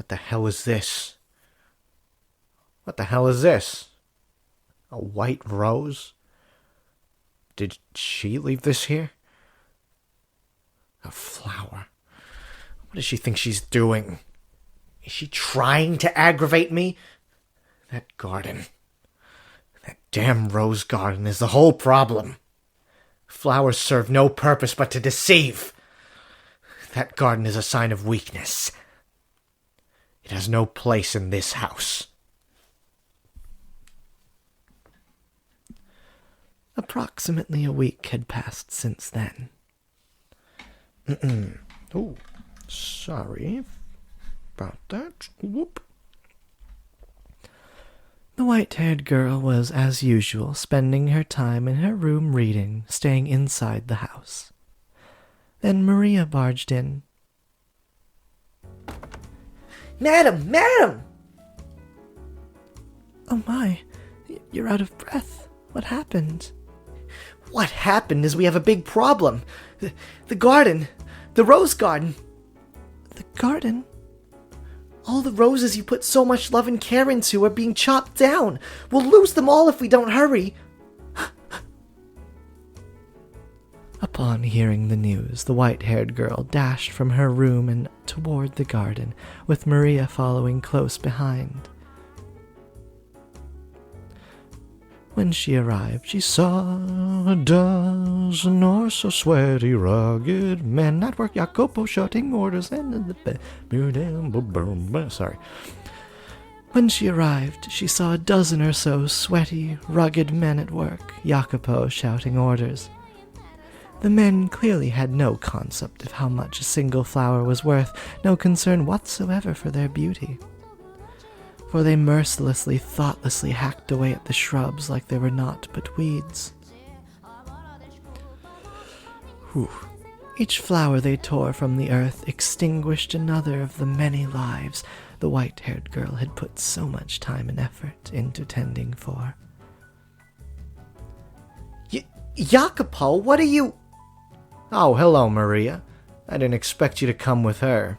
What the hell is this? What the hell is this? A white rose? Did she leave this here? A flower. What does she think she's doing? Is she trying to aggravate me? That garden. That damn rose garden is the whole problem. Flowers serve no purpose but to deceive. That garden is a sign of weakness. It has no place in this house. Approximately a week had passed since then. Oh, sorry about that. Whoop. The white-haired girl was, as usual, spending her time in her room reading, staying inside the house. Then Maria barged in. Madam! Madam! Oh my, you're out of breath. What happened? What happened is we have a big problem. The garden. The rose garden. The garden? All the roses you put so much love and care into are being chopped down. We'll lose them all if we don't hurry. Upon hearing the news, the white-haired girl dashed from her room and toward the garden, with Maria following close behind. When she arrived, she saw a dozen or so sweaty, rugged men at work, Jacopo shouting orders and sorry. When she arrived, she saw a dozen or so sweaty, rugged men at work, Jacopo shouting orders. The men clearly had no concept of how much a single flower was worth, no concern whatsoever for their beauty. For they mercilessly, thoughtlessly hacked away at the shrubs like they were naught but weeds. Whew. Each flower they tore from the earth extinguished another of the many lives the white-haired girl had put so much time and effort into tending for. Jacopo, what are you... Oh, hello, Maria. I didn't expect you to come with her.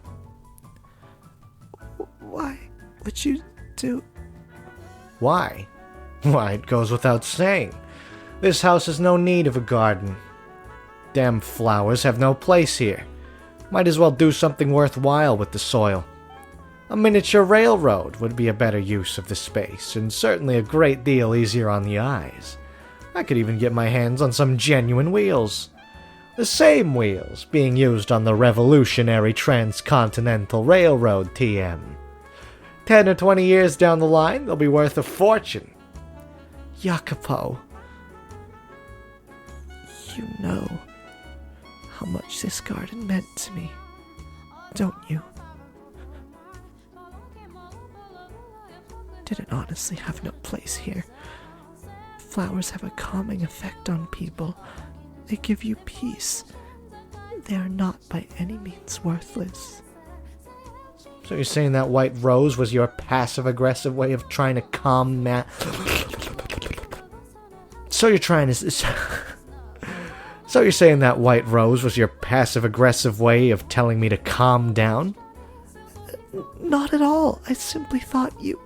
Why would you do... Why? Why, it goes without saying. This house has no need of a garden. Damn flowers have no place here. Might as well do something worthwhile with the soil. A miniature railroad would be a better use of the space, and certainly a great deal easier on the eyes. I could even get my hands on some genuine wheels. The same wheels being used on the revolutionary Transcontinental Railroad, TM. 10 or 20 years down the line, they'll be worth a fortune. Jacopo, you know how much this garden meant to me, don't you? Did it honestly have no place here? Flowers have a calming effect on people. They give you peace. They are not by any means worthless. So you're saying that white rose was your passive-aggressive way of trying to calm So you're saying that white rose was your passive-aggressive way of telling me to calm down? Not at all. I simply thought you...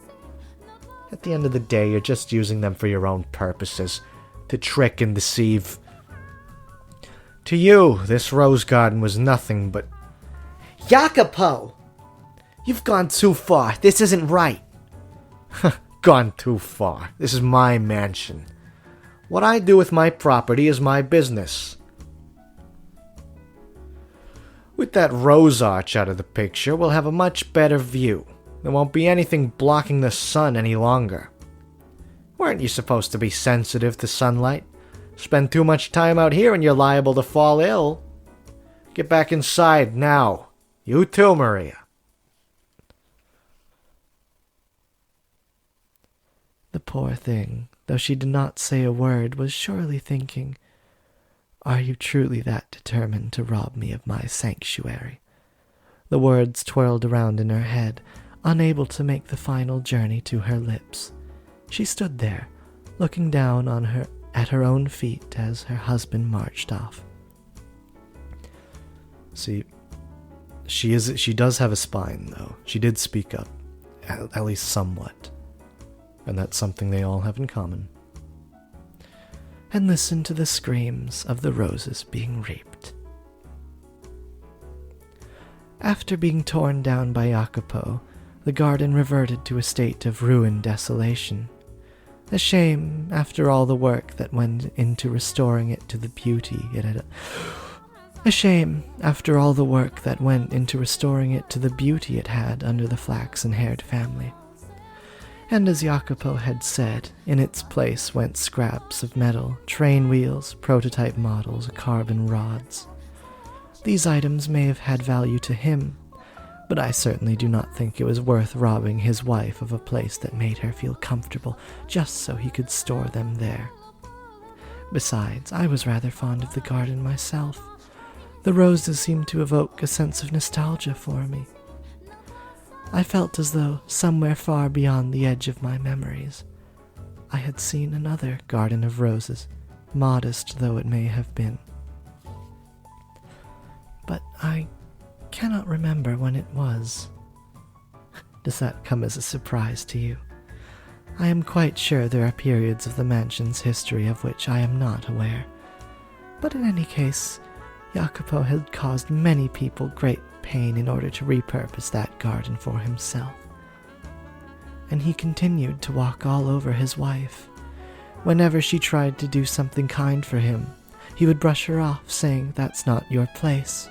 At the end of the day, you're just using them for your own purposes. To trick and deceive. To you, this rose garden was nothing but... Jacopo! You've gone too far. This isn't right. Gone too far. This is my mansion. What I do with my property is my business. With that rose arch out of the picture, we'll have a much better view. There won't be anything blocking the sun any longer. Weren't you supposed to be sensitive to sunlight? Spend too much time out here and you're liable to fall ill. Get back inside now. You too, Maria. The poor thing, though she did not say a word, was surely thinking, "Are you truly that determined to rob me of my sanctuary?" The words twirled around in her head, unable to make the final journey to her lips. She stood there, looking down on her at her own feet as her husband marched off. See, She does have a spine, though. She did speak up, at least somewhat. And that's something they all have in common. And listen to the screams of the roses being reaped. After being torn down by Jacopo, the garden reverted to a state of ruined desolation. A shame, after all the work that went into restoring it to the beauty it had. A shame, after all the work that went into restoring it to the beauty it had under the flaxen-haired family. And as Jacopo had said, in its place went scraps of metal, train wheels, prototype models, carbon rods. These items may have had value to him, but I certainly do not think it was worth robbing his wife of a place that made her feel comfortable just so he could store them there. Besides, I was rather fond of the garden myself. The roses seemed to evoke a sense of nostalgia for me. I felt as though, somewhere far beyond the edge of my memories, I had seen another garden of roses, modest though it may have been. But I cannot remember when it was. Does that come as a surprise to you? I am quite sure there are periods of the mansion's history of which I am not aware. But in any case, Jacopo had caused many people great pain in order to repurpose that garden for himself. And he continued to walk all over his wife. Whenever she tried to do something kind for him, he would brush her off, saying, "That's not your place."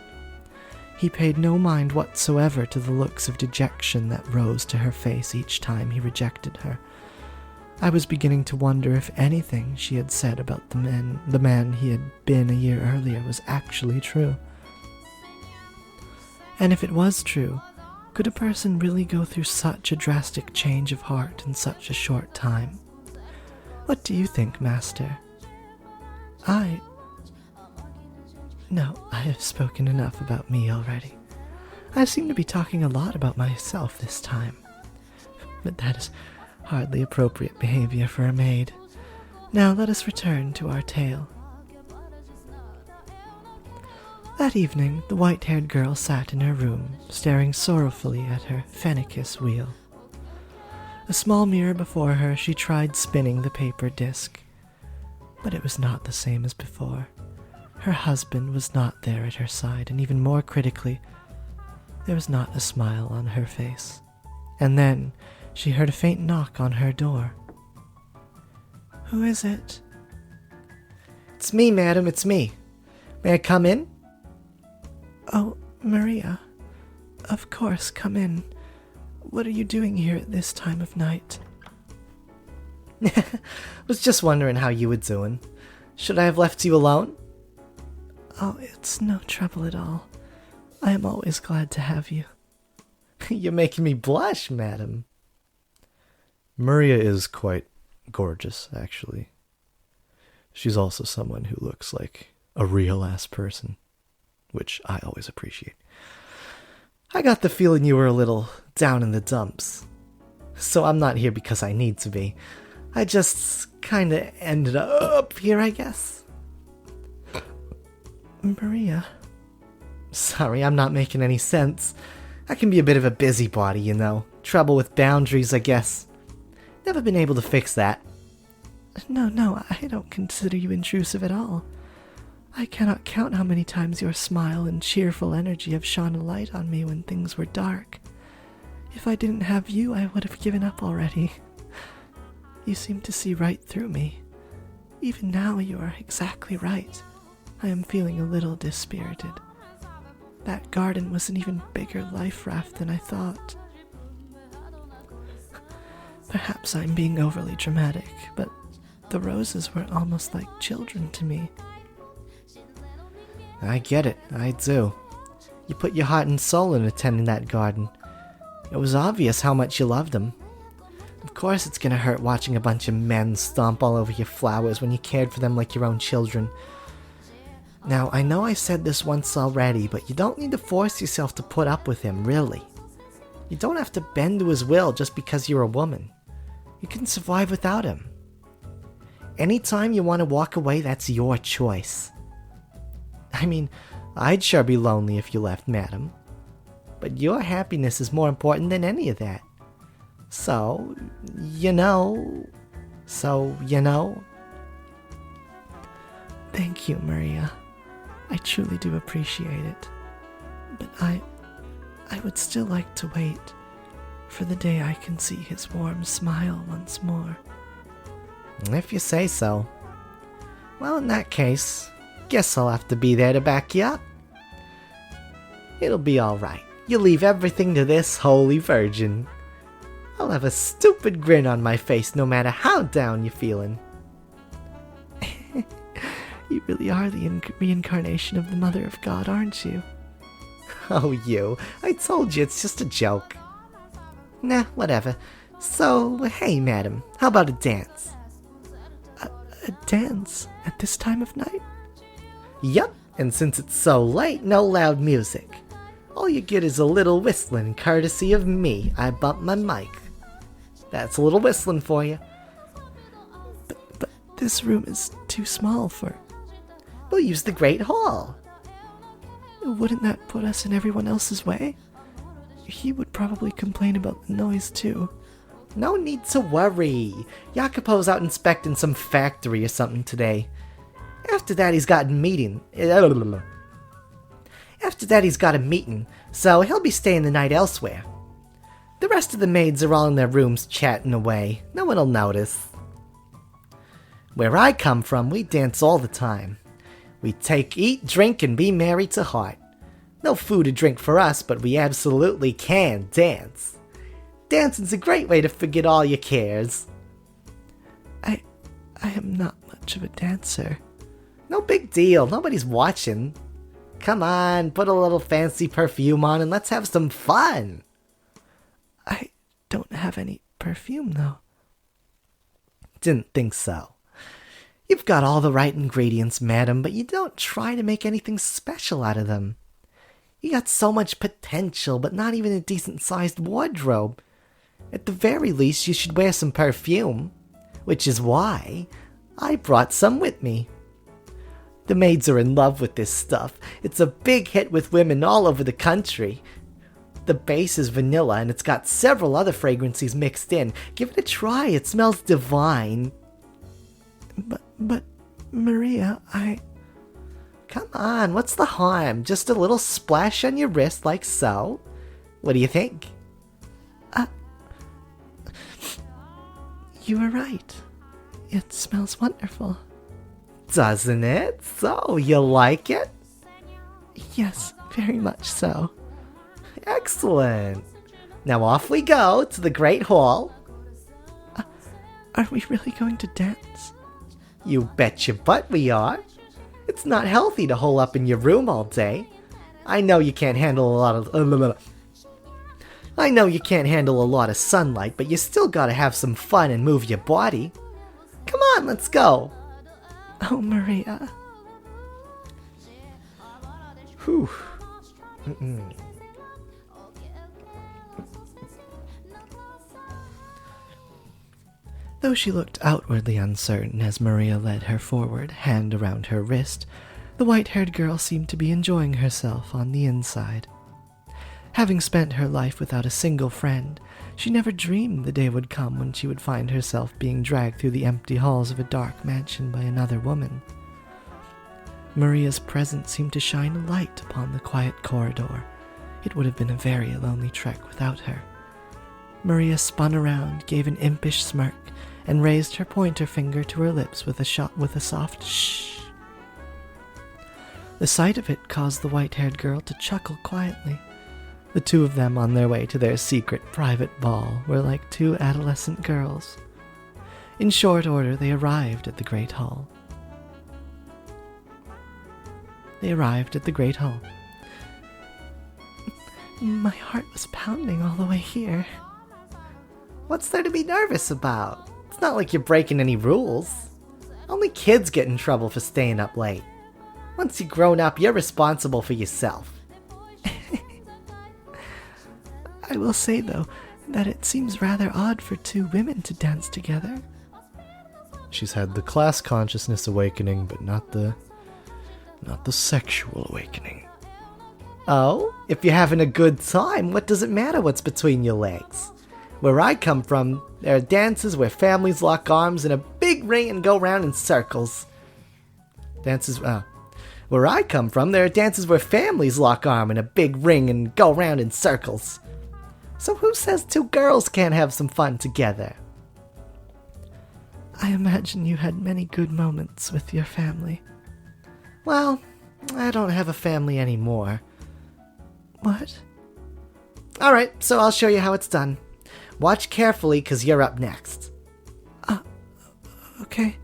He paid no mind whatsoever to the looks of dejection that rose to her face each time he rejected her. I was beginning to wonder if anything she had said about the man he had been a year earlier was actually true. And if it was true, could a person really go through such a drastic change of heart in such a short time? What do you think, Master? No, I have spoken enough about me already. I seem to be talking a lot about myself this time. But that is hardly appropriate behavior for a maid. Now let us return to our tale. That evening, the white-haired girl sat in her room, staring sorrowfully at her Phoenicus wheel. A small mirror before her, she tried spinning the paper disc. But it was not the same as before. Her husband was not there at her side, and even more critically, there was not a smile on her face. And then she heard a faint knock on her door. "Who is it?" It's me, madam, it's me. May I come in? "Oh, Maria. Of course, come in. What are you doing here at this time of night?" Was just wondering how you were doing. Should I have left you alone? "Oh, it's no trouble at all. I am always glad to have you." You're making me blush, madam. Maria is quite gorgeous, actually. She's also someone who looks like a real-ass person, which I always appreciate. I got the feeling you were a little down in the dumps. So I'm not here because I need to be. I just kinda ended up here, I guess. "Maria." Sorry, I'm not making any sense. I can be a bit of a busybody, you know. Trouble with boundaries, I guess. Never been able to fix that. No, I don't consider you intrusive at all. I cannot count how many times your smile and cheerful energy have shone a light on me when things were dark. If I didn't have you, I would have given up already. You seem to see right through me. Even now, you are exactly right. I am feeling a little dispirited. That garden was an even bigger life raft than I thought. Perhaps I'm being overly dramatic, but the roses were almost like children to me. I get it, I do. You put your heart and soul in attending that garden. It was obvious how much you loved them. Of course it's gonna hurt watching a bunch of men stomp all over your flowers when you cared for them like your own children. Now, I know I said this once already, but you don't need to force yourself to put up with him, really. You don't have to bend to his will just because you're a woman. You can survive without him. Anytime you want to walk away, that's your choice. I mean, I'd sure be lonely if you left, madam. But your happiness is more important than any of that. So, you know... Thank you, Maria. I truly do appreciate it. But I would still like to wait for the day I can see his warm smile once more. If you say so. Well, in that case, guess I'll have to be there to back you up. It'll be alright. You leave everything to this holy virgin. I'll have a stupid grin on my face no matter how down you're feeling. You really are the reincarnation of the Mother of God, aren't you? Oh, you. I told you it's just a joke. Nah, whatever. So, hey, madam, how about a dance? A dance at this time of night? Yup, and since it's so late, no loud music. All you get is a little whistling, courtesy of me. I bumped my mic. That's a little whistling for you. But this room is too small for... We'll use the Great Hall. Wouldn't that put us in everyone else's way? He would probably complain about the noise too. No need to worry. Jacopo's out inspecting some factory or something today. After that he's got a meeting. So he'll be staying the night elsewhere. The rest of the maids are all in their rooms chatting away. No one'll notice. Where I come from, we dance all the time. We take, eat, drink, and be merry to heart. No food or drink for us, but we absolutely can dance. Dancing's a great way to forget all your cares. I am not much of a dancer. No big deal, nobody's watching. Come on, put a little fancy perfume on and let's have some fun. I don't have any perfume, though. Didn't think so. You've got all the right ingredients, madam, but you don't try to make anything special out of them. You got so much potential, but not even a decent-sized wardrobe. At the very least, you should wear some perfume, which is why I brought some with me. The maids are in love with this stuff. It's a big hit with women all over the country. The base is vanilla, and it's got several other fragrances mixed in. Give it a try, it smells divine. But, Maria, Come on, what's the harm? Just a little splash on your wrist like so. What do you think? You were right. It smells wonderful. Doesn't it? So, you like it? Yes, very much so. Excellent. Now off we go to the Great Hall. Are we really going to dance? You bet your butt we are. It's not healthy to hole up in your room all day. I know you can't handle a lot of sunlight, but you still gotta have some fun and move your body. Come on, let's go. Oh, Maria. Whew. Though she looked outwardly uncertain as Maria led her forward, hand around her wrist, the white-haired girl seemed to be enjoying herself on the inside. Having spent her life without a single friend, she never dreamed the day would come when she would find herself being dragged through the empty halls of a dark mansion by another woman. Maria's presence seemed to shine a light upon the quiet corridor. It would have been a very lonely trek without her. Maria spun around, gave an impish smirk, and raised her pointer finger to her lips with a soft shh. The sight of it caused the white-haired girl to chuckle quietly. The two of them on their way to their secret private ball were like two adolescent girls. In short order, they arrived at the Great Hall. My heart was pounding all the way here. What's there to be nervous about? It's not like you're breaking any rules. Only kids get in trouble for staying up late. Once you're grown up, you're responsible for yourself. I will say, though, that it seems rather odd for two women to dance together. She's had the class consciousness awakening, but not the sexual awakening. Oh, if you're having a good time, what does it matter what's between your legs? Where I come from, there are dances where families lock arms in a big ring and go round in circles. Where I come from, there are dances where families lock arm in a big ring and go round in circles. So who says two girls can't have some fun together? I imagine you had many good moments with your family. Well, I don't have a family anymore. What? Alright, so I'll show you how it's done. Watch carefully, 'cause you're up next. Okay.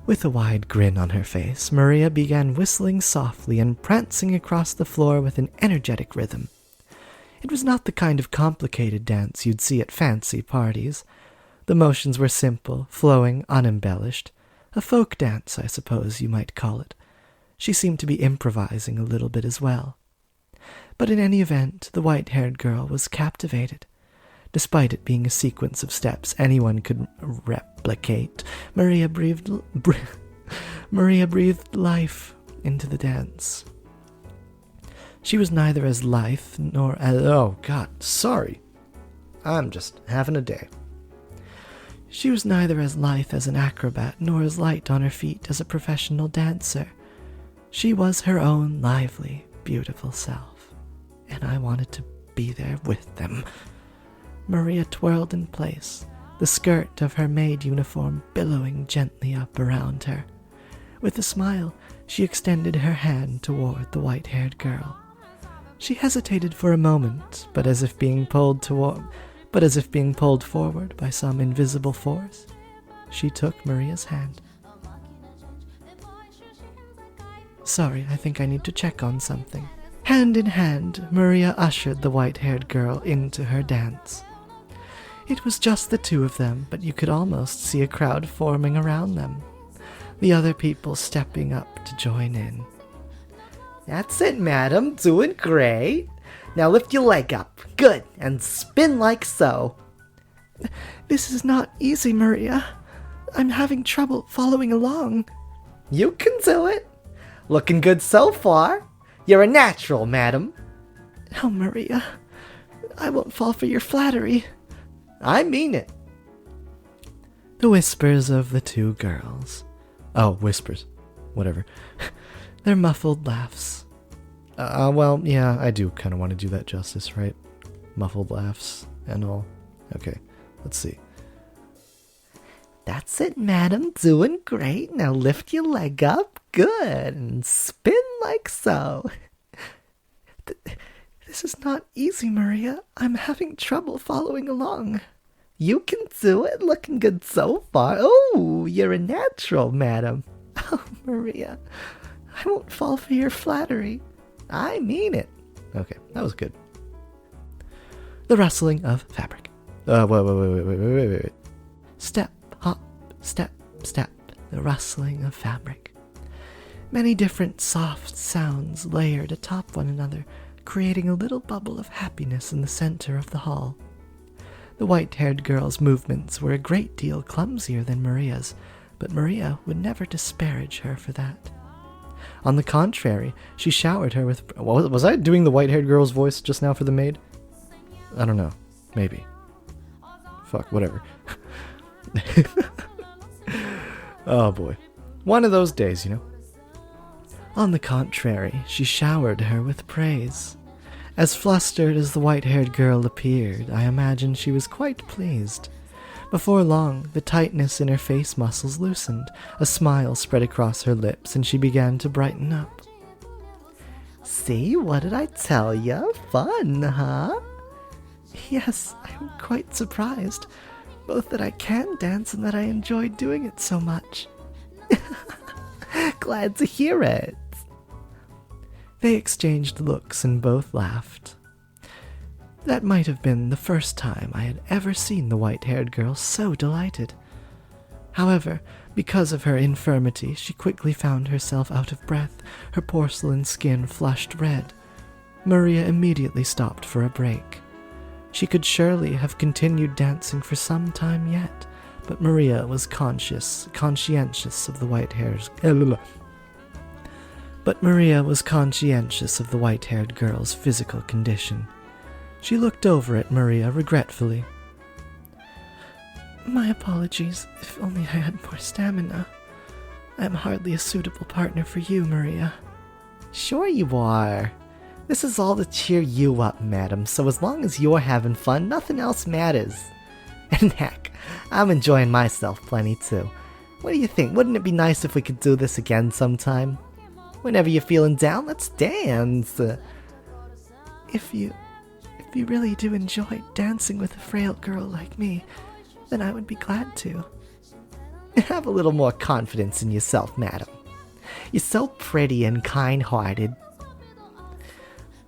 With a wide grin on her face, Maria began whistling softly and prancing across the floor with an energetic rhythm. It was not the kind of complicated dance you'd see at fancy parties. The motions were simple, flowing, unembellished. A folk dance, I suppose you might call it. She seemed to be improvising a little bit as well. But in any event, the white-haired girl was captivated. Despite it being a sequence of steps anyone could replicate, Maria breathed life into the dance. She was neither as lithe nor as... Oh, God, sorry. I'm just having a day. She was neither as lithe as an acrobat nor as light on her feet as a professional dancer. She was her own lively, beautiful self, and I wanted to be there with them. Maria twirled in place, the skirt of her maid uniform billowing gently up around her. With a smile, she extended her hand toward the white-haired girl. She hesitated for a moment, but as if being pulled forward by some invisible force, she took Maria's hand. Sorry, I think I need to check on something. Hand in hand, Maria ushered the white-haired girl into her dance. It was just the two of them, but you could almost see a crowd forming around them, the other people stepping up to join in. That's it, madam. Doing great. Now lift your leg up. Good. And spin like so. This is not easy, Maria. I'm having trouble following along. You can do it. Looking good so far. You're a natural, madam. Oh, Maria, I won't fall for your flattery. I mean it. The whispers of the two girls. Oh, whispers. Whatever. Their muffled laughs. Well, yeah, I do kind of want to do that justice, right? Muffled laughs and all. Okay, let's see. That's it, madam. Doing great. Now lift your leg up. Good. And spin like so. This is not easy, Maria. I'm having trouble following along. You can do it. Looking good so far. Oh, you're a natural, madam. Oh, Maria, I won't fall for your flattery. I mean it. Okay, that was good. The rustling of fabric. Wait. Step, hop, step, step. The rustling of fabric. Many different soft sounds layered atop one another, creating a little bubble of happiness in the center of the hall. The white-haired girl's movements were a great deal clumsier than Maria's, but Maria would never disparage her for that. On the contrary, she showered her with... Was I doing the white-haired girl's voice just now for the maid? I don't know. Maybe. Fuck, whatever. Oh boy. One of those days, you know. On the contrary, she showered her with praise. As flustered as the white-haired girl appeared, I imagine she was quite pleased. Before long, the tightness in her face muscles loosened, a smile spread across her lips, and she began to brighten up. See, what did I tell ya? Fun, huh? Yes, I'm quite surprised, both that I can dance and that I enjoy doing it so much. Glad to hear it. They exchanged looks and both laughed. That might have been the first time I had ever seen the white-haired girl so delighted. However, because of her infirmity, she quickly found herself out of breath, her porcelain skin flushed red. Maria immediately stopped for a break. She could surely have continued dancing for some time yet, but Maria was conscientious of the But Maria was conscientious of the white-haired girl's physical condition. She looked over at Maria regretfully. My apologies. If only I had more stamina. I am hardly a suitable partner for you, Maria. Sure you are. This is all to cheer you up, madam, so as long as you're having fun, nothing else matters. And heck, I'm enjoying myself plenty too. What do you think? Wouldn't it be nice if we could do this again sometime? Whenever you're feeling down, let's dance. If you really do enjoy dancing with a frail girl like me, then I would be glad to. Have a little more confidence in yourself, madam. You're so pretty and kind-hearted.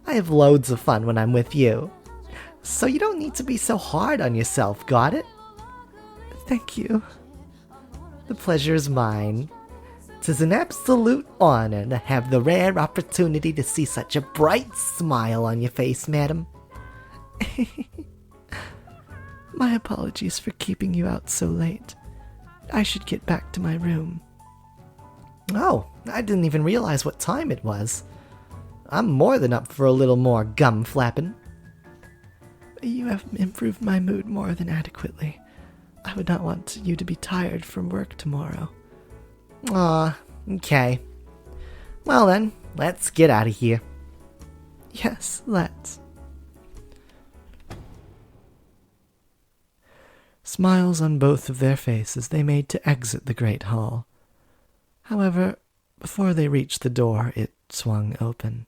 I have loads of fun when I'm with you. So you don't need to be so hard on yourself, got it? Thank you. The pleasure is mine. 'Tis an absolute honor to have the rare opportunity to see such a bright smile on your face, madam. My apologies for keeping you out so late. I should get back to my room. Oh, I didn't even realize what time it was. I'm more than up for a little more gum flapping. You have improved my mood more than adequately. I would not want you to be tired from work tomorrow. Okay. Well then, let's get out of here. Yes, let's. Smiles on both of their faces, they made to exit the great hall. However, before they reached the door, it swung open.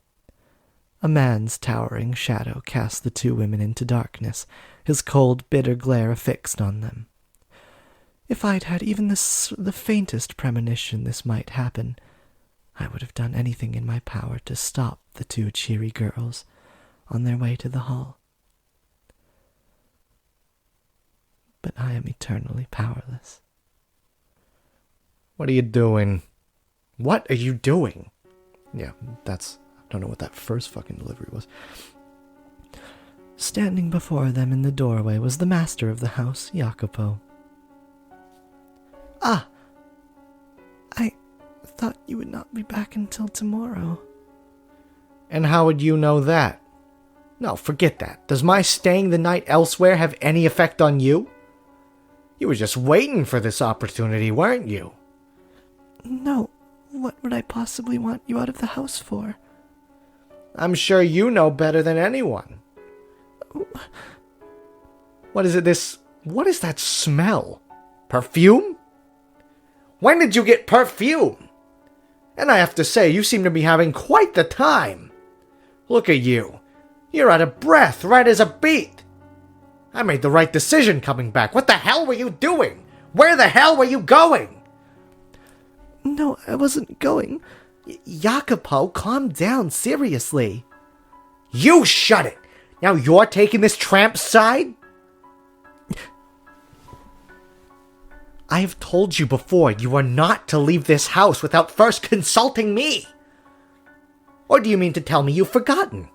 A man's towering shadow cast the two women into darkness, his cold, bitter glare fixed on them. If I'd had even the faintest premonition this might happen, I would have done anything in my power to stop the two cheery girls on their way to the hall. But I am eternally powerless. What are you doing? What are you doing? Yeah, I don't know what that first fucking delivery was. Standing before them in the doorway was the master of the house, Jacopo. Ah! I thought you would not be back until tomorrow. And how would you know that? No, forget that. Does my staying the night elsewhere have any effect on you? You were just waiting for this opportunity, weren't you? No, what would I possibly want you out of the house for? I'm sure you know better than anyone. What is that smell? Perfume? When did you get perfume? And I have to say, you seem to be having quite the time. Look at you. You're out of breath, right as a beet. I made the right decision coming back. What the hell were you doing? Where the hell were you going? No, I wasn't going. Jacopo, calm down, seriously. You shut it! Now you're taking this tramp's side? I have told you before, you are not to leave this house without first consulting me. Or do you mean to tell me you've forgotten?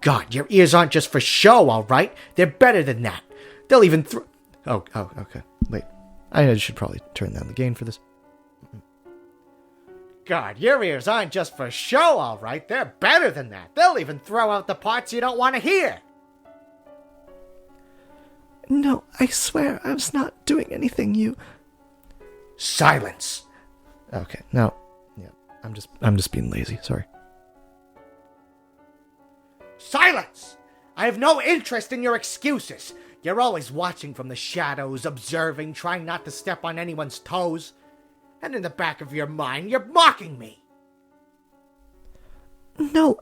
God, your ears aren't just for show, all right? They're better than that. They'll even Oh, okay. Wait. I should probably turn down the gain for this. God, your ears aren't just for show, all right? They're better than that. They'll even throw out the parts you don't want to hear. No, I swear I was not doing anything you... Silence. Okay, now, yeah, I'm just being lazy, sorry. Silence! I have no interest in your excuses. You're always watching from the shadows, observing, trying not to step on anyone's toes. And in the back of your mind, you're mocking me. No,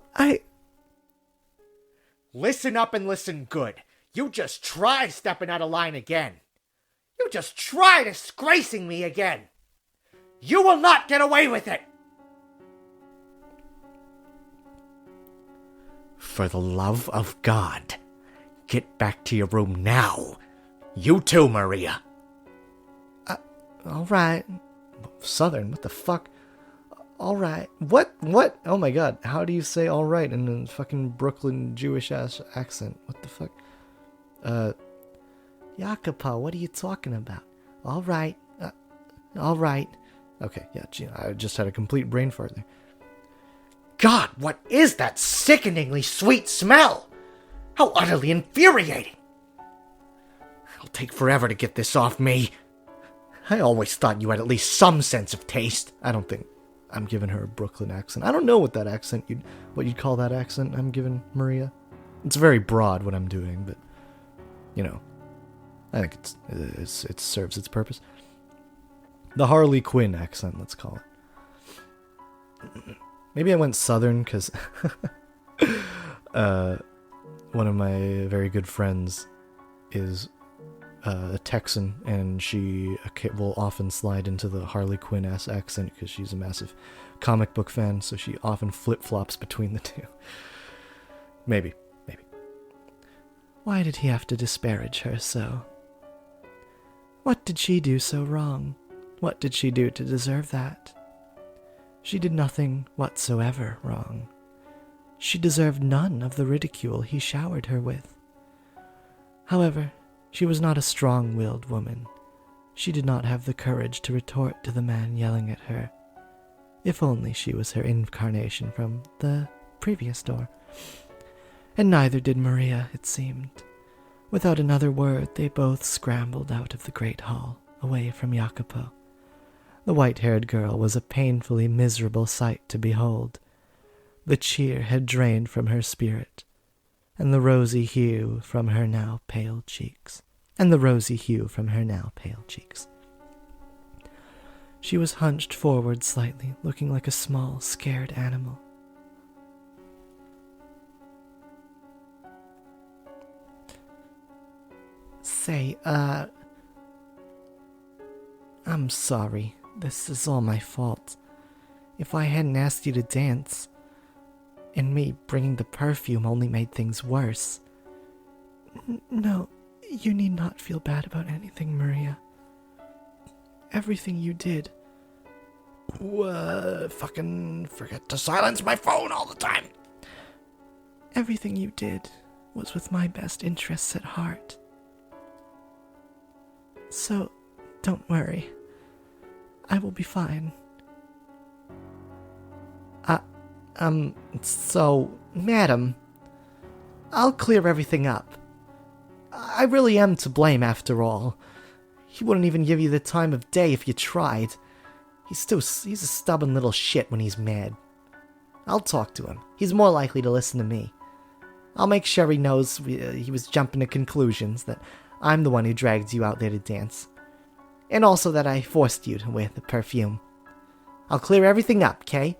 Listen up and listen good. You just try stepping out of line again. You just try disgracing me again. You will not get away with it. For the love of God, get back to your room now. You too, Maria. All right. Southern, what the fuck? All right. What? Oh my god. How do you say all right in a fucking Brooklyn Jewish ass accent? What the fuck? Jacopo, what are you talking about? All right. All right. Okay, yeah, gee, I just had a complete brain fart there. God, what is that sickeningly sweet smell? How utterly infuriating! It'll take forever to get this off me. I always thought you had at least some sense of taste. I don't think I'm giving her a Brooklyn accent. I don't know what you'd call that accent I'm giving Maria. It's very broad what I'm doing, but I think it serves its purpose. The Harley Quinn accent, let's call it. Maybe I went southern because one of my very good friends is a Texan, and she will often slide into the Harley Quinn-ass accent because she's a massive comic book fan, so she often flip-flops between the two. Maybe. Why did he have to disparage her so? What did she do so wrong? What did she do to deserve that? She did nothing whatsoever wrong. She deserved none of the ridicule he showered her with. However, she was not a strong-willed woman. She did not have the courage to retort to the man yelling at her. If only she was her incarnation from the previous door. And neither did Maria, it seemed. Without another word, they both scrambled out of the great hall, away from Jacopo. The white-haired girl was a painfully miserable sight to behold. The cheer had drained from her spirit, and the rosy hue from her now pale cheeks. She was hunched forward slightly, looking like a small, scared animal. Say, I'm sorry. This is all my fault. If I hadn't asked you to dance, and me bringing the perfume only made things worse. No, you need not feel bad about anything, Maria. Everything you did. Fucking forget to silence my phone all the time. Everything you did was with my best interests at heart. So, don't worry. I will be fine. So, madam, I'll clear everything up. I really am to blame after all. He wouldn't even give you the time of day if you tried. He's a stubborn little shit when he's mad. I'll talk to him. He's more likely to listen to me. I'll make sure he knows he was jumping to conclusions, that I'm the one who dragged you out there to dance. And also that I forced you to wear the perfume. I'll clear everything up, 'kay?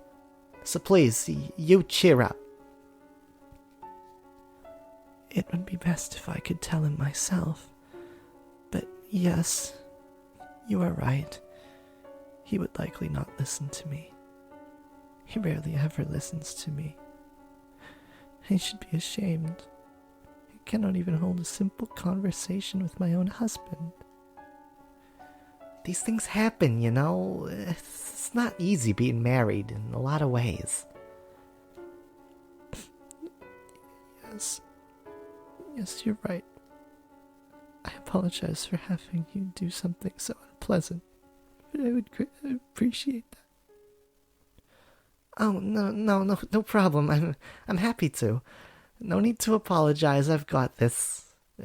So please, you cheer up. It would be best if I could tell him myself. But yes, you are right. He would likely not listen to me. He rarely ever listens to me. I should be ashamed. I cannot even hold a simple conversation with my own husband. These things happen, you know? It's not easy being married in a lot of ways. Yes, you're right. I apologize for having you do something so unpleasant, but I would appreciate that. Oh, no problem. I'm happy to. No need to apologize, I've got this.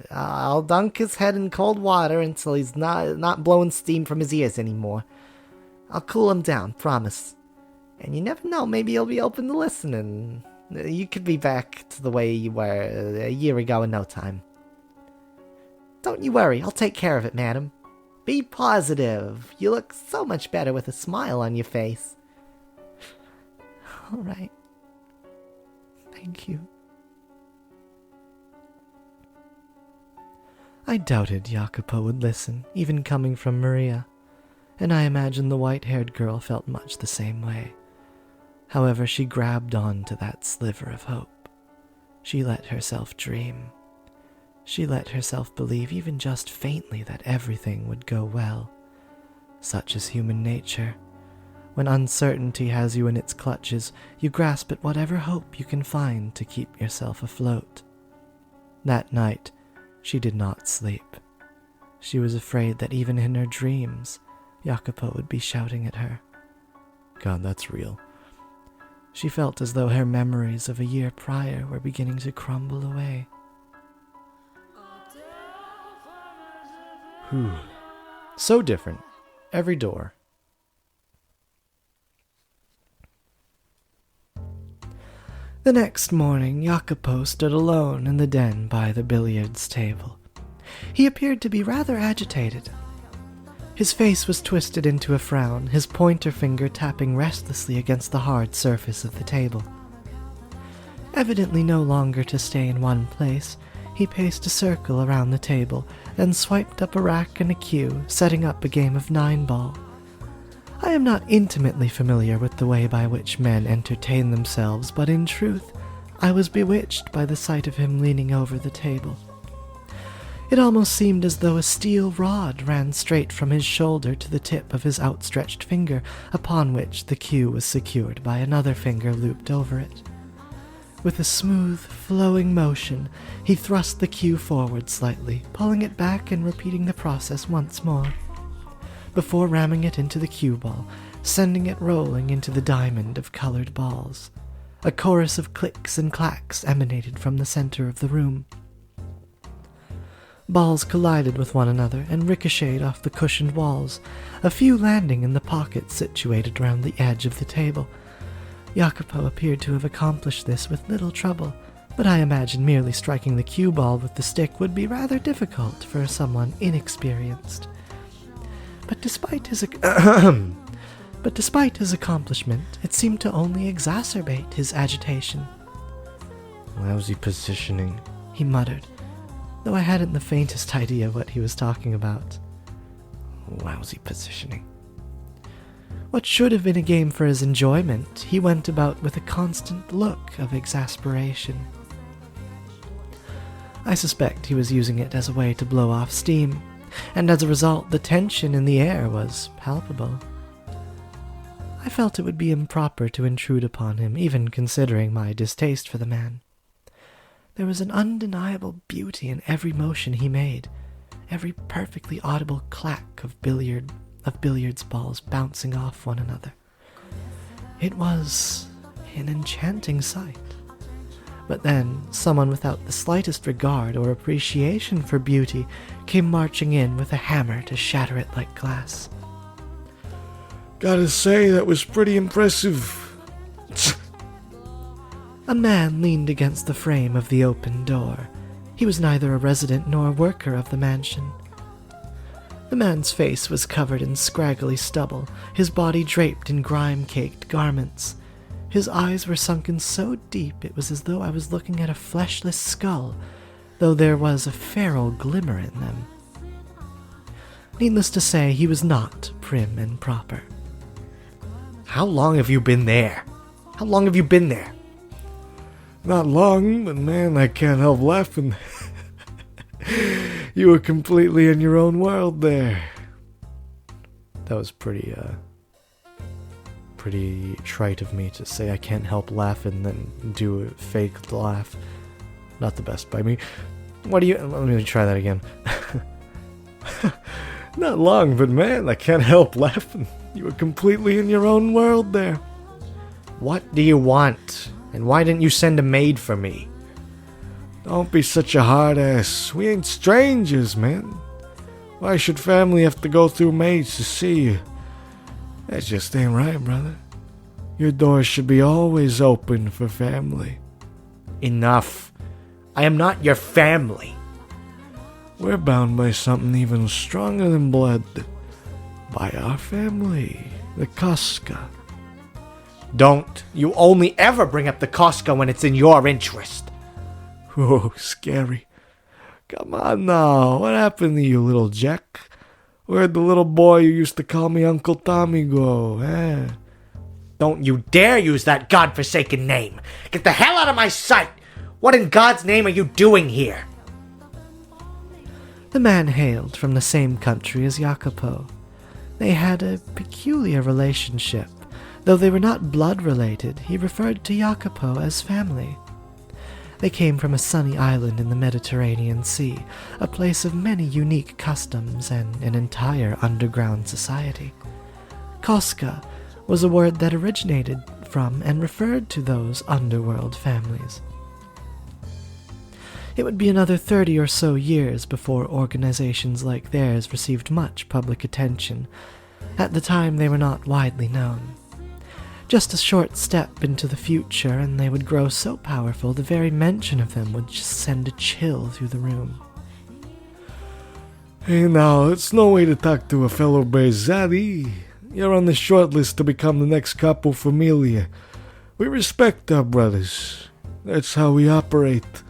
I'll dunk his head in cold water until he's not blowing steam from his ears anymore. I'll cool him down, promise. And you never know, maybe he'll be open to listening. You could be back to the way you were a year ago in no time. Don't you worry, I'll take care of it, madam. Be positive. You look so much better with a smile on your face. All right. Thank you. I doubted Jacopo would listen, even coming from Maria, and I imagine the white-haired girl felt much the same way. However, she grabbed on to that sliver of hope. She let herself dream. She let herself believe even just faintly that everything would go well. Such is human nature. When uncertainty has you in its clutches, you grasp at whatever hope you can find to keep yourself afloat. That night, she did not sleep. She was afraid that even in her dreams, Jacopo would be shouting at her. God, that's real. She felt as though her memories of a year prior were beginning to crumble away. So different. Every door. The next morning, Jacopo stood alone in the den by the billiards table. He appeared to be rather agitated. His face was twisted into a frown, his pointer finger tapping restlessly against the hard surface of the table. Evidently no longer to stay in one place, he paced a circle around the table, then swiped up a rack and a cue, setting up a game of 9-ball. I am not intimately familiar with the way by which men entertain themselves, but in truth, I was bewitched by the sight of him leaning over the table. It almost seemed as though a steel rod ran straight from his shoulder to the tip of his outstretched finger, upon which the cue was secured by another finger looped over it. With a smooth, flowing motion, he thrust the cue forward slightly, pulling it back and repeating the process once more, before ramming it into the cue ball, sending it rolling into the diamond of colored balls. A chorus of clicks and clacks emanated from the center of the room. Balls collided with one another and ricocheted off the cushioned walls, a few landing in the pockets situated around the edge of the table. Jacopo appeared to have accomplished this with little trouble, but I imagine merely striking the cue ball with the stick would be rather difficult for someone inexperienced. But despite his accomplishment, it seemed to only exacerbate his agitation. Lousy positioning, he muttered, though I hadn't the faintest idea what he was talking about. Lousy positioning. What should have been a game for his enjoyment, he went about with a constant look of exasperation. I suspect he was using it as a way to blow off steam, and as a result, the tension in the air was palpable. I felt it would be improper to intrude upon him, even considering my distaste for the man. There was an undeniable beauty in every motion he made, every perfectly audible clack of billiards balls bouncing off one another. It was an enchanting sight. But then, someone without the slightest regard or appreciation for beauty came marching in with a hammer to shatter it like glass. Gotta say, that was pretty impressive. A man leaned against the frame of the open door. He was neither a resident nor a worker of the mansion. The man's face was covered in scraggly stubble, his body draped in grime-caked garments. His eyes were sunken so deep it was as though I was looking at a fleshless skull, though there was a feral glimmer in them. Needless to say, he was not prim and proper. How long have you been there? How long have you been there? Not long, but man, I can't help laughing. You were completely in your own world there. That was pretty trite of me to say I can't help laughing, then do a fake laugh. Not the best by me. Let me try that again. Not long, but man, I can't help laughing. You were completely in your own world there. What do you want? And why didn't you send a maid for me? Don't be such a hard ass. We ain't strangers, man. Why should family have to go through maids to see you? That just ain't right, brother. Your doors should be always open for family. Enough. I am not your family. We're bound by something even stronger than blood. By our family, the Koska. Don't. You only ever bring up the Costco when it's in your interest. Oh, scary. Come on now. What happened to you, little Jack? Where'd the little boy who used to call me Uncle Tommy go, eh? Don't you dare use that godforsaken name. Get the hell out of my sight. What in God's name are you doing here? The man hailed from the same country as Jacopo. They had a peculiar relationship. Though they were not blood-related, he referred to Jacopo as family. They came from a sunny island in the Mediterranean Sea, a place of many unique customs and an entire underground society. Koska was a word that originated from and referred to those underworld families. It would be another 30 or so years before organizations like theirs received much public attention. At the time, they were not widely known. Just a short step into the future, and they would grow so powerful the very mention of them would just send a chill through the room. Hey now, it's no way to talk to a fellow Berzadi. You're on the short list to become the next capo familia. We respect our brothers. That's how we operate.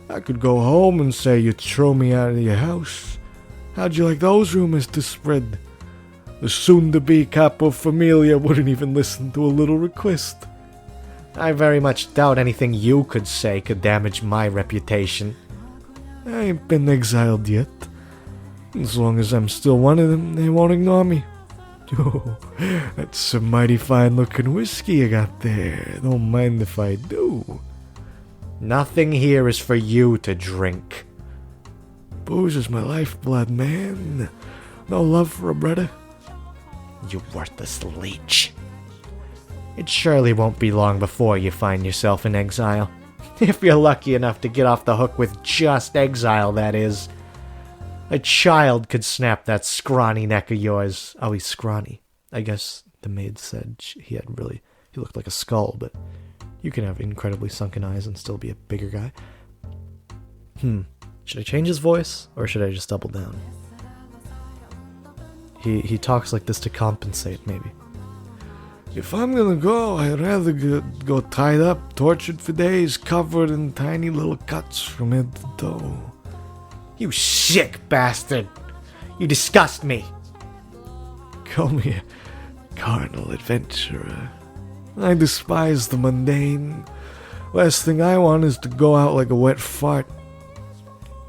I could go home and say you throw me out of your house. How'd you like those rumors to spread? The soon-to-be capo familia wouldn't even listen to a little request. I very much doubt anything you could say could damage my reputation. I ain't been exiled yet. As long as I'm still one of them, they won't ignore me. Oh, that's some mighty fine-looking whiskey you got there. Don't mind if I do. Nothing here is for you to drink. Booze is my lifeblood, man. No love for a brother. You worthless leech. It surely won't be long before you find yourself in exile. If you're lucky enough to get off the hook with just exile, that is. A child could snap that scrawny neck of yours. Oh, he's scrawny. I guess the maid said he looked like a skull, but you can have incredibly sunken eyes and still be a bigger guy. Should I change his voice, or should I just double down? He talks like this to compensate, maybe. If I'm gonna go, I'd rather go tied up, tortured for days, covered in tiny little cuts from head to toe. You sick bastard! You disgust me! Call me a carnal adventurer. I despise the mundane. Last thing I want is to go out like a wet fart.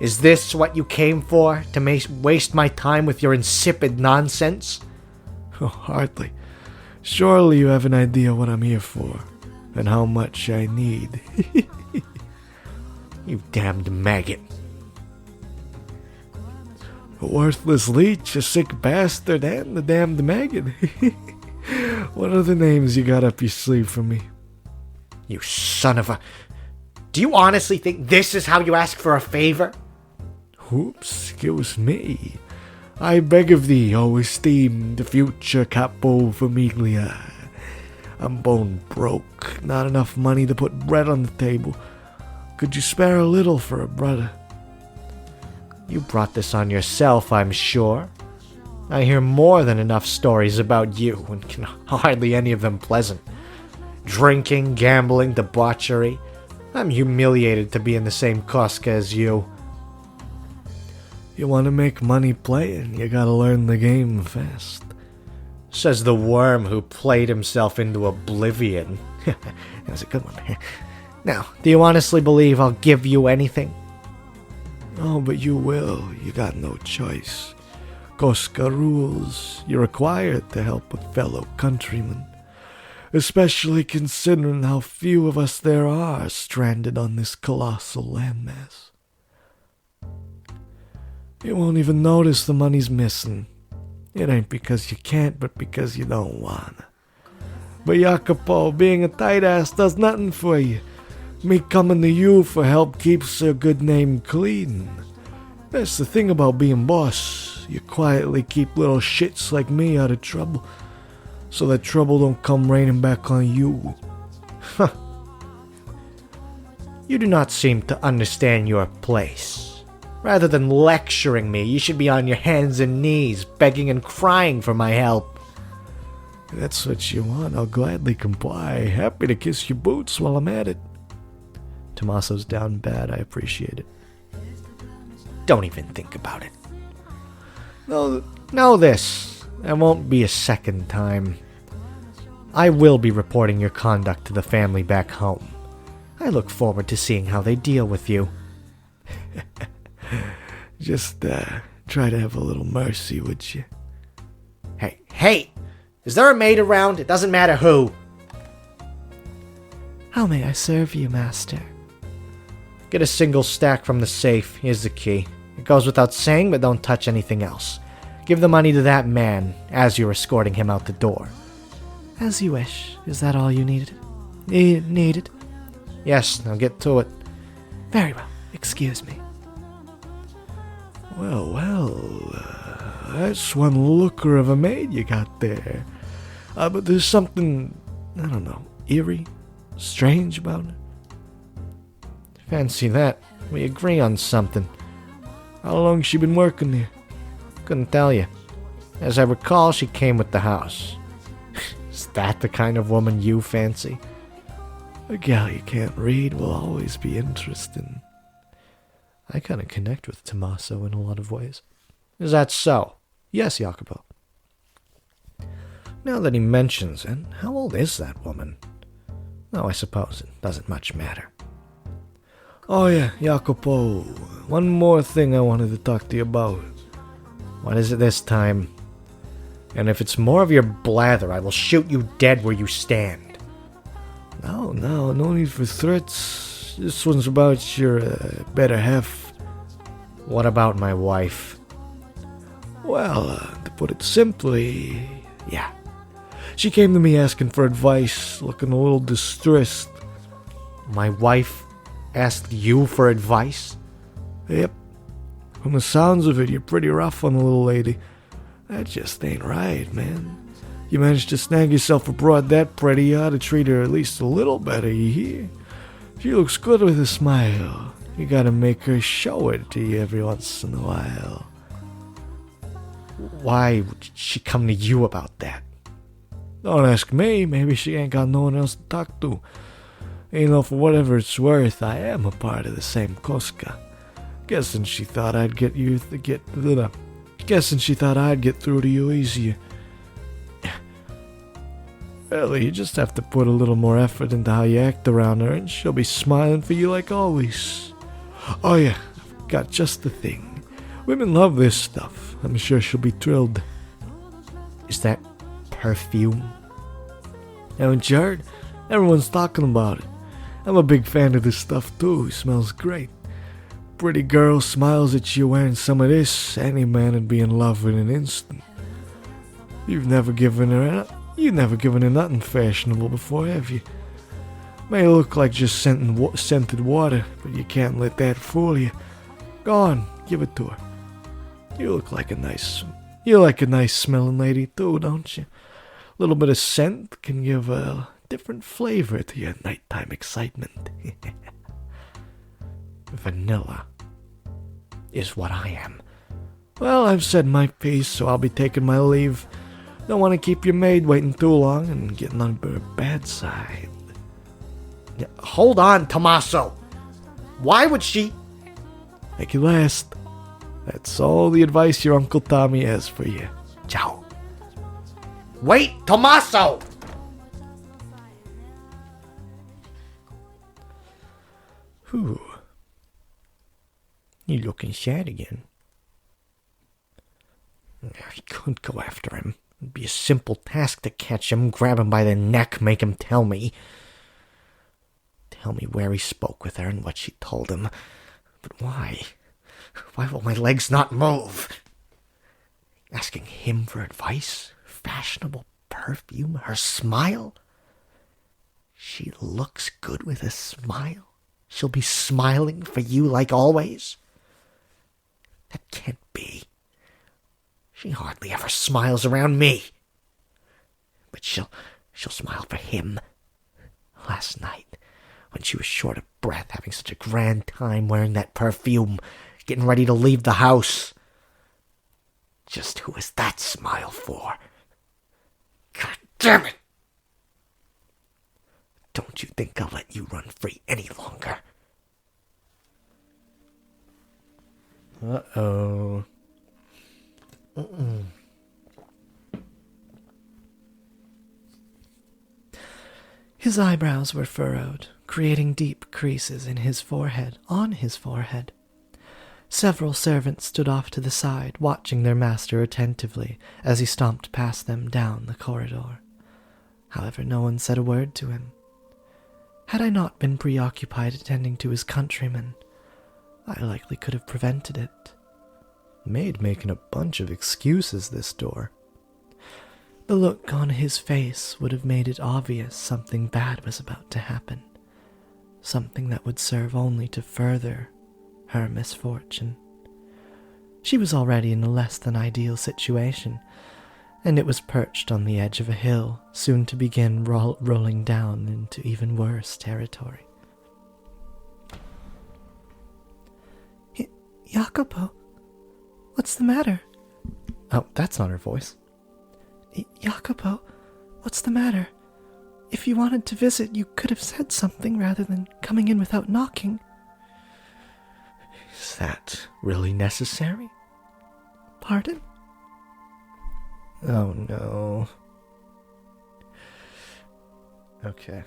Is this what you came for? To waste my time with your insipid nonsense? Oh, hardly. Surely you have an idea what I'm here for, and how much I need. You damned maggot. A worthless leech, a sick bastard, and the damned maggot. What other names you got up your sleeve for me? You son of a... Do you honestly think this is how you ask for a favor? Oops, excuse me. I beg of thee, O esteemed future capo familia. I'm bone broke, not enough money to put bread on the table. Could you spare a little for a brother? You brought this on yourself, I'm sure. I hear more than enough stories about you, and hardly any of them pleasant. Drinking, gambling, debauchery. I'm humiliated to be in the same Cosca as you. You want to make money playing, you gotta learn the game fast. Says the worm who played himself into oblivion. That was a good one. Now, do you honestly believe I'll give you anything? Oh, but you will. You got no choice. Cosca rules. You're required to help a fellow countryman. Especially considering how few of us there are stranded on this colossal landmass. You won't even notice the money's missing. It ain't because you can't, but because you don't wanna. But Jacopo, being a tight ass does nothing for you. Me coming to you for help keeps a good name clean. That's the thing about being boss. You quietly keep little shits like me out of trouble, so that trouble don't come raining back on you. Huh. You do not seem to understand your place. Rather than lecturing me, you should be on your hands and knees, begging and crying for my help. If that's what you want, I'll gladly comply. Happy to kiss your boots while I'm at it. Tommaso's down bad, I appreciate it. Don't even think about it. Know this. There won't be a second time. I will be reporting your conduct to the family back home. I look forward to seeing how they deal with you. Just, try to have a little mercy, would you? Hey! Is there a maid around? It doesn't matter who. How may I serve you, master? Get a single stack from the safe. Here's the key. It goes without saying, but don't touch anything else. Give the money to that man as you're escorting him out the door. As you wish. Is that all you needed? Needed? Yes, now get to it. Very well. Excuse me. Well, that's one looker of a maid you got there. But there's something, I don't know, eerie, strange about her. Fancy that. We agree on something. How long's she been working there? Couldn't tell you. As I recall, she came with the house. Is that the kind of woman you fancy? A gal you can't read will always be interesting. I kind of connect with Tommaso in a lot of ways. Is that so? Yes, Jacopo. Now that he mentions it, how old is that woman? Oh, I suppose it doesn't much matter. Oh yeah, Jacopo. One more thing I wanted to talk to you about. What is it this time? And if it's more of your blather, I will shoot you dead where you stand. No need for threats. This one's about your better half. What about my wife? Well, to put it simply, yeah. She came to me asking for advice, looking a little distressed. My wife asked you for advice? Yep. From the sounds of it, you're pretty rough on the little lady. That just ain't right, man. You managed to snag yourself a broad that pretty, you ought to treat her at least a little better, you hear? She looks good with a smile. You gotta make her show it to you every once in a while. Why would she come to you about that? Don't ask me, maybe she ain't got no one else to talk to. You know, for whatever it's worth, I am a part of the same Koska. Guessing she thought I'd get through to you easier. Really, you just have to put a little more effort into how you act around her, and she'll be smiling for you like always. Oh yeah, I've got just the thing. Women love this stuff. I'm sure she'll be thrilled. Is that perfume? Haven't you heard? Everyone's talking about it. I'm a big fan of this stuff too. It smells great. Pretty girl smiles at you wearing some of this, any man would be in love in an instant. You've never given her nothing fashionable before, have you? May look like just scented water, but you can't let that fool you. Go on, give it to her. You like a nice smelling lady too, don't you? A little bit of scent can give a different flavor to your nighttime excitement. Vanilla is what I am. Well, I've said my piece, so I'll be taking my leave. Don't want to keep your maid waiting too long and getting on her bad side. Hold on, Tommaso. Why would she... Make it last. That's all the advice your Uncle Tommy has for you. Ciao. Wait, Tommaso! Whew. You looking sad again? I couldn't go after him. It'd be a simple task to catch him, grab him by the neck, make him tell me. Tell me where he spoke with her and what she told him. But why? Why will my legs not move? Asking him for advice? Fashionable perfume? Her smile? She looks good with a smile? She'll be smiling for you like always? That can't be. She hardly ever smiles around me. But she'll smile for him. Last night, when she was short of breath, having such a grand time wearing that perfume, getting ready to leave the house. Just who is that smile for? God damn it! Don't you think I'll let you run free any longer? Uh-oh. His eyebrows were furrowed, creating deep creases in his forehead, on his forehead. Several servants stood off to the side, watching their master attentively as he stomped past them down the corridor. However, no one said a word to him. Had I not been preoccupied attending to his countrymen, I likely could have prevented it. Maid making a bunch of excuses this door. The look on his face would have made it obvious something bad was about to happen, something that would serve only to further her misfortune. She was already in a less than ideal situation, and it was perched on the edge of a hill, soon to begin rolling down into even worse territory. Jacopo, what's the matter? Oh, that's not her voice. Jacopo, what's the matter? If you wanted to visit, you could have said something rather than coming in without knocking. Is that really necessary? Pardon? Oh no. Okay.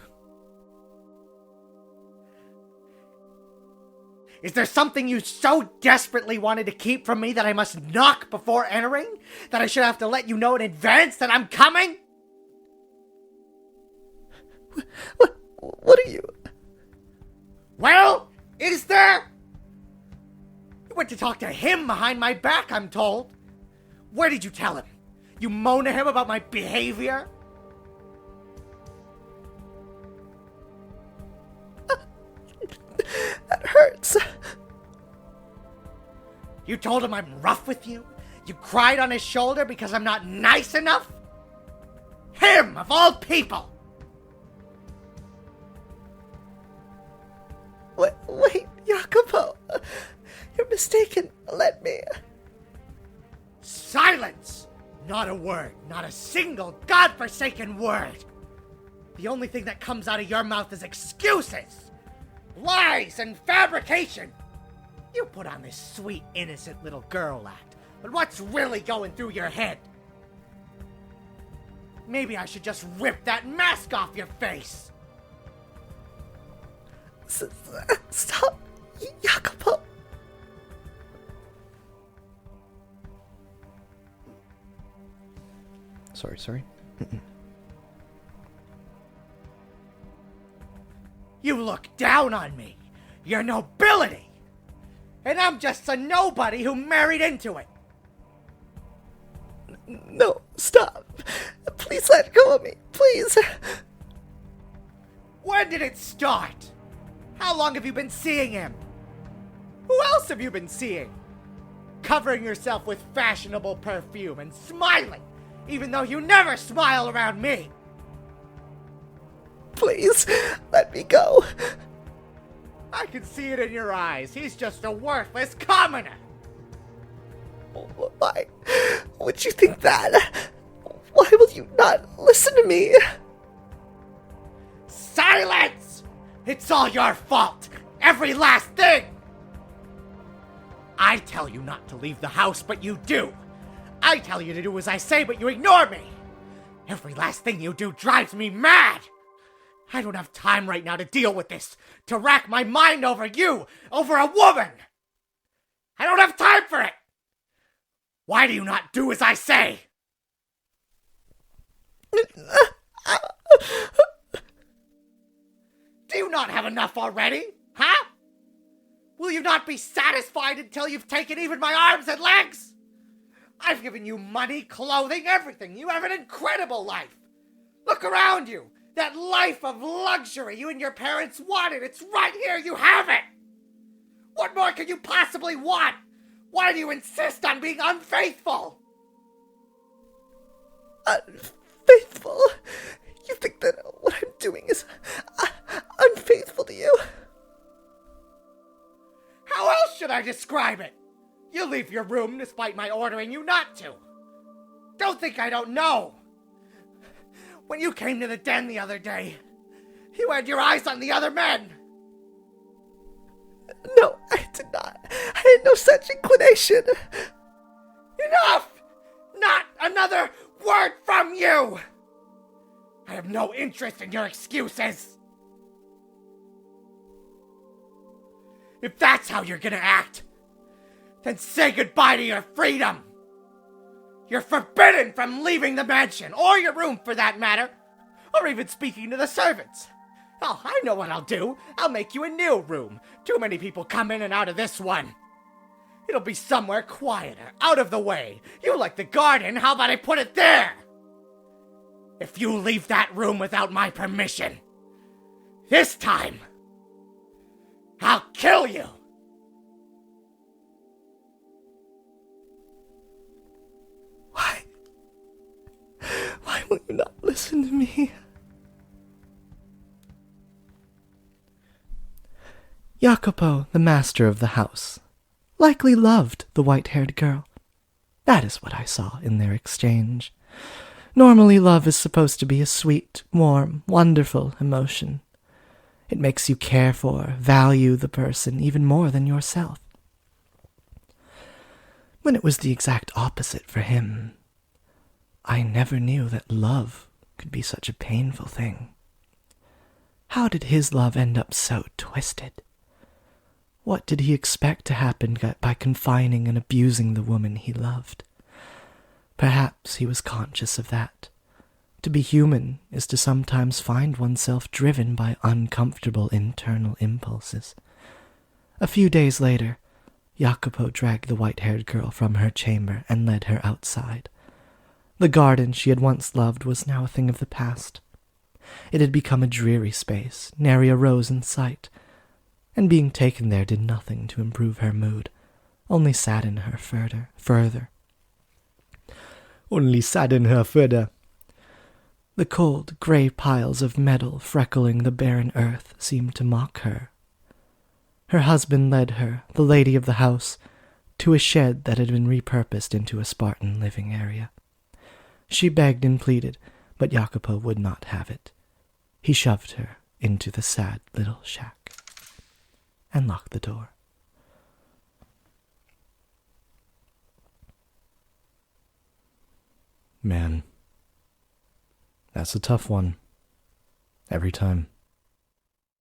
Is there something you so desperately wanted to keep from me that I must knock before entering? That I should have to let you know in advance that I'm coming? What are you... Well, is there? You went to talk to him behind my back, I'm told. Where did you tell him? You moan to him about my behavior? That hurts. You told him I'm rough with you? You cried on his shoulder because I'm not nice enough? Him, of all people! Wait, Jacopo. You're mistaken. Let me... Silence! Not a word, not a single godforsaken word! The only thing that comes out of your mouth is excuses! Lies and fabrication! You put on this sweet, innocent little girl act, but what's really going through your head? Maybe I should just rip that mask off your face! Stop, Jacopo. Sorry. You look down on me, your nobility, and I'm just a nobody who married into it. No, stop. Please let go of me, please. When did it start? How long have you been seeing him? Who else have you been seeing? Covering yourself with fashionable perfume and smiling, even though you never smile around me. Please, let me go. I can see it in your eyes. He's just a worthless commoner. Why would you think that? Why will you not listen to me? Silence! It's all your fault. Every last thing. I tell you not to leave the house, but you do. I tell you to do as I say, but you ignore me. Every last thing you do drives me mad. I don't have time right now to deal with this, to rack my mind over you, over a woman. I don't have time for it. Why do you not do as I say? Do you not have enough already? Huh? Will you not be satisfied until you've taken even my arms and legs? I've given you money, clothing, everything. You have an incredible life. Look around you. That life of luxury you and your parents wanted. It's right here. You have it. What more could you possibly want? Why do you insist on being unfaithful? Unfaithful? You think that what I'm doing is unfaithful to you? How else should I describe it? You leave your room despite my ordering you not to. Don't think I don't know. When you came to the den the other day, you had your eyes on the other men. No, I did not. I had no such inclination. Enough! Not another word from you! I have no interest in your excuses. If that's how you're gonna act, then say goodbye to your freedom. You're forbidden from leaving the mansion, or your room for that matter, or even speaking to the servants. Oh, I know what I'll do. I'll make you a new room. Too many people come in and out of this one. It'll be somewhere quieter, out of the way. You like the garden, how about I put it there? if you leave that room without my permission. This time, I'll kill you! Why will you not listen to me? Jacopo, the master of the house, likely loved the white-haired girl. That is what I saw in their exchange. Normally, love is supposed to be a sweet, warm, wonderful emotion. It makes you care for, value the person even more than yourself. When it was the exact opposite for him, I never knew that love could be such a painful thing. How did his love end up so twisted? What did he expect to happen by confining and abusing the woman he loved? Perhaps he was conscious of that. To be human is to sometimes find oneself driven by uncomfortable internal impulses. A few days later, Jacopo dragged the white-haired girl from her chamber and led her outside. The garden she had once loved was now a thing of the past. It had become a dreary space, nary a rose in sight, and being taken there did nothing to improve her mood, only sadden her further. Only sadden her further. The cold, grey piles of metal freckling the barren earth seemed to mock her. Her husband led her, the lady of the house, to a shed that had been repurposed into a Spartan living area. She begged and pleaded, but Jacopo would not have it. He shoved her into the sad little shack and locked the door. Man, that's a tough one. Every time.